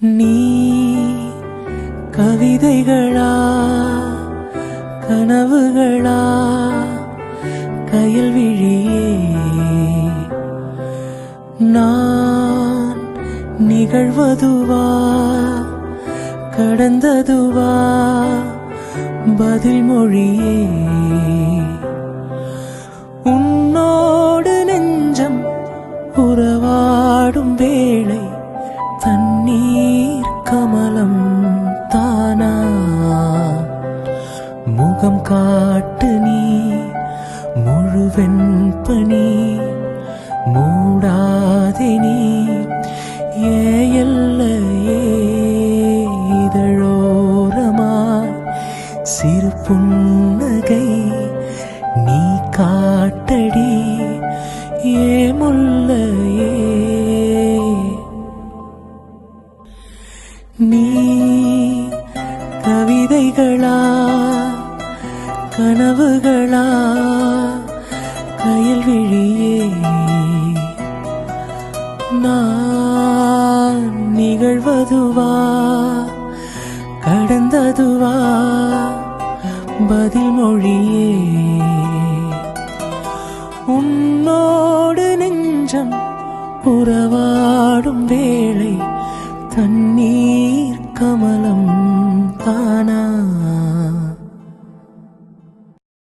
நீ கவிதைகளா கனவுகளா கயல் விழியே நான் நிகழ்வதுவா கடந்ததுவா பதில் மொழியே உன்னோடு நெஞ்சம் உறவாடும் வேளை தண்ணீர் கமலம் தானா முகம் காட்டு நீ முழுவெண் பனி மூடாதே நீ ஏயல்லையே இதழோரமாய் சிறு புன்னகை நீ காட்டடி ஏமுல்லையே நீ கவிதைகளா கனவுகளா கயல் விழியே நான் நிகழ்வதுவா கடந்ததுவா பதில் மொழியே உன்னோடு நெஞ்சம் உறவாடும் வேளை தண்ணீர் கமலம் தானா